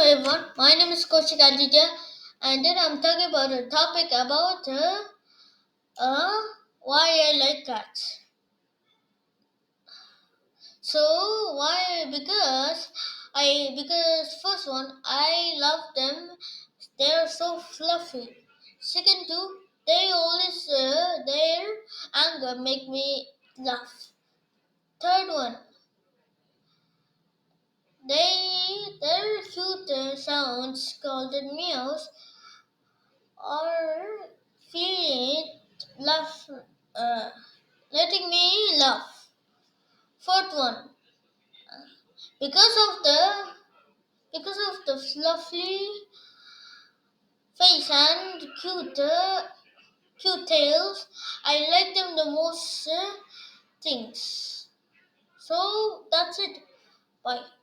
everyone, my name is Kaushik Aditya, and then I'm talking about a topic about uh, why I like cats. So why? Because first one I love them. They are so fluffy. Second two, they always their anger make me laugh. Third one, their cute sounds called meows or feet laugh, uh, letting me laugh. Fourth one, because of the fluffy face and cute tails, I like them the most things. So that's it. Bye.